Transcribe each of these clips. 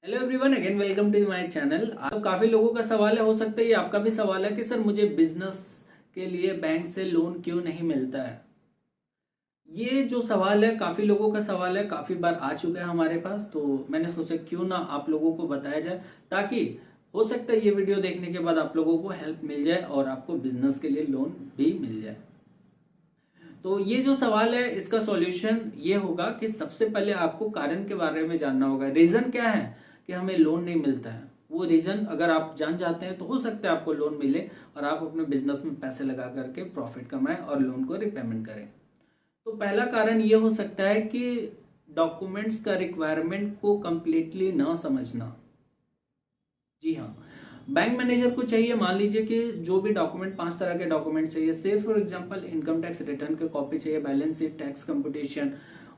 Hello everyone, again welcome to my channel. आप काफी लोगों का सवाल है, हो सकता है ये आपका भी सवाल है कि सर मुझे बिजनेस के लिए बैंक से लोन क्यों नहीं मिलता है। ये जो सवाल है काफी लोगों का सवाल है, काफी बार आ चुका है हमारे पास। तो मैंने सोचा क्यों ना आप लोगों को बताया जाए, ताकि हो सकता है ये वीडियो देखने के बाद आप लोगों को हेल्प मिल जाए और आपको बिजनेस के लिए लोन भी मिल जाए। तो ये जो सवाल है इसका सॉल्यूशन ये होगा कि सबसे पहले आपको कारण के बारे में जानना होगा। रीजन क्या है कि हमें लोन नहीं मिलता है, वो रीजन अगर आप जान जाते हैं तो हो सकता है आपको लोन मिले और आप अपने बिजनेस में पैसे लगा करके प्रॉफिट कमाएं और लोन को रिपेमेंट करें। तो पहला कारण ये हो सकता है कि डॉक्यूमेंट्स का रिक्वायरमेंट को कंप्लीटली ना समझना। जी हाँ, बैंक मैनेजर को चाहिए, मान लीजिए कि जो भी डॉक्यूमेंट, 5 तरह के डॉक्यूमेंट चाहिए। से for example income tax return की कॉपी चाहिए, बैलेंस शीट, टैक्स कंप्यूटेशन,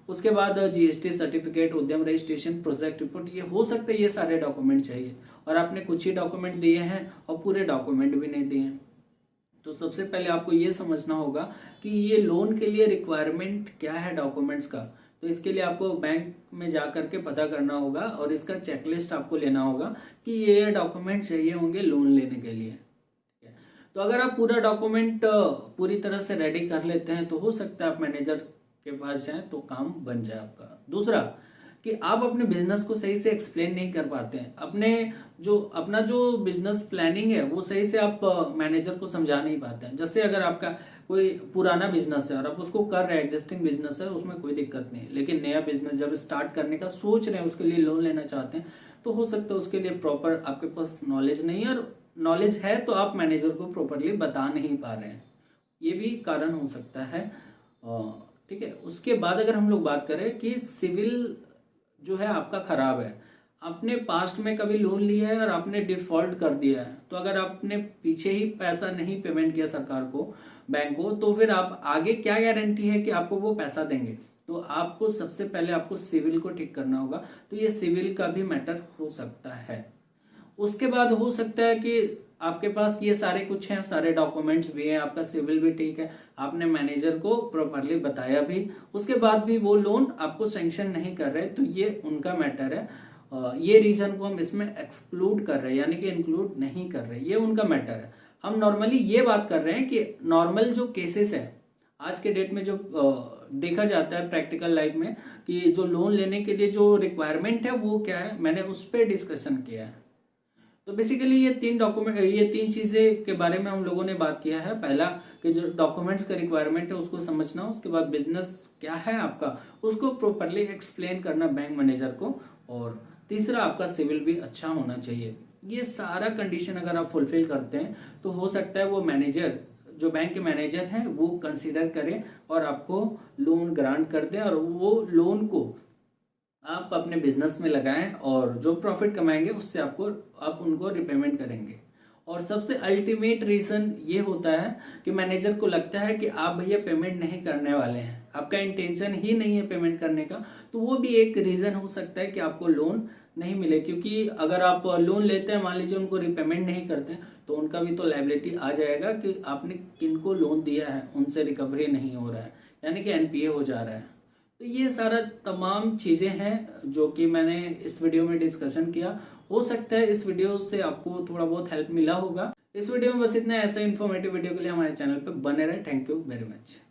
उसके बाद जीएसटी सर्टिफिकेट, उद्यम रजिस्ट्रेशन, प्रोजेक्ट रिपोर्ट। ये हो सकता है ये सारे डॉक्यूमेंट चाहिए और आपने कुछ ही डॉक्यूमेंट दिए हैं और पूरे डॉक्यूमेंट भी नहीं दिए हैं। तो सबसे पहले आपको ये समझना होगा कि ये लोन के लिए रिक्वायरमेंट क्या है डॉक्यूमेंट्स का। तो इसके लिए आपको बैंक में जा करके पता करना होगा और इसका चेकलिस्ट आपको लेना होगा कि ये डॉक्यूमेंट चाहिए होंगे लोन लेने के लिए। ठीक है, तो अगर आप पूरा डॉक्यूमेंट पूरी तरह से रेडी कर लेते हैं तो हो सकता है आप मैनेजर के पास जाएं तो काम बन जाए आपका। दूसरा कि आप अपने बिजनेस को सही से एक्सप्लेन नहीं कर पाते हैं। अपना जो बिजनेस प्लानिंग है वो सही से आप मैनेजर को समझा नहीं पाते हैं। जैसे अगर आपका कोई पुराना बिजनेस है और आप उसको कर रहे हैं, एग्जिस्टिंग बिजनेस है, उसमें कोई दिक्कत नहीं, लेकिन नया बिजनेस जब स्टार्ट करने का सोच रहे हैं, उसके लिए लोन लेना चाहते हैं, तो हो सकता है उसके लिए प्रॉपर आपके पास नॉलेज नहीं है, और नॉलेज है तो आप मैनेजर को प्रॉपरली बता नहीं पा रहे हैं। ये भी कारण हो सकता है। ठीक है, उसके बाद अगर हम लोग बात करें कि सिविल जो है आपका खराब है, आपने पास्ट में कभी लोन लिया है और आपने डिफॉल्ट कर दिया है, तो अगर आपने पीछे ही पैसा नहीं पेमेंट किया सरकार को, बैंक को, तो फिर आप आगे क्या गारंटी है कि आपको वो पैसा देंगे। तो आपको सबसे पहले आपको सिविल को ठीक करना होगा। तो ये सिविल का भी मैटर हो सकता है। उसके बाद हो सकता है कि आपके पास ये सारे कुछ हैं, सारे डॉक्यूमेंट्स भी हैं, आपका सिविल भी ठीक है, आपने मैनेजर को प्रॉपरली बताया भी, उसके बाद भी वो लोन आपको सैंक्शन नहीं कर रहे, तो ये उनका मैटर है। ये रीजन को हम इसमें एक्सक्लूड कर रहे हैं, यानी कि इंक्लूड नहीं कर रहे, ये उनका मैटर है। हम नॉर्मली ये बात कर रहे हैं कि नॉर्मल जो केसेस है आज के डेट में, जो देखा जाता है प्रैक्टिकल लाइफ में, कि जो लोन लेने के लिए जो रिक्वायरमेंट है वो क्या है, मैंने उस पर डिस्कशन किया है। तो बेसिकली ये तीन चीजें के बारे में हम लोगों ने बात किया है। पहला कि जो डॉक्यूमेंट्स का रिक्वायरमेंट है उसको समझना, उसके बाद बिजनेस क्या है आपका उसको प्रॉपरली एक्सप्लेन करना बैंक मैनेजर को, और तीसरा आपका सिविल भी अच्छा होना चाहिए। ये सारा कंडीशन अगर आप फुलफिल करते हैं तो हो सकता है वो मैनेजर, जो बैंक के मैनेजर हैं, वो कंसीडर करें और आपको लोन ग्रांट कर दें, और वो लोन को आप अपने बिजनेस में लगाएं और जो प्रॉफिट कमाएंगे उससे आप उनको रिपेमेंट करेंगे। और सबसे अल्टीमेट रीजन ये होता है कि मैनेजर को लगता है कि आप भैया पेमेंट नहीं करने वाले हैं, आपका इंटेंशन ही नहीं है पेमेंट करने का, तो वो भी एक रीजन हो सकता है कि आपको लोन नहीं मिले। क्योंकि अगर आप लोन लेते हैं, मान लीजिए उनको रिपेमेंट नहीं करते हैं, तो उनका भी तो लायबिलिटी आ जाएगा कि आपने किनको लोन दिया है उनसे रिकवरी नहीं हो रहा है, यानी कि एनपीए हो जा रहा है। तो ये सारा तमाम चीजें हैं जो कि मैंने इस वीडियो में डिस्कशन किया। हो सकता है इस वीडियो से आपको थोड़ा बहुत हेल्प मिला होगा। इस वीडियो में बस इतना। ऐसा इन्फॉर्मेटिव वीडियो के लिए हमारे चैनल पर बने रहे। Thank you very much.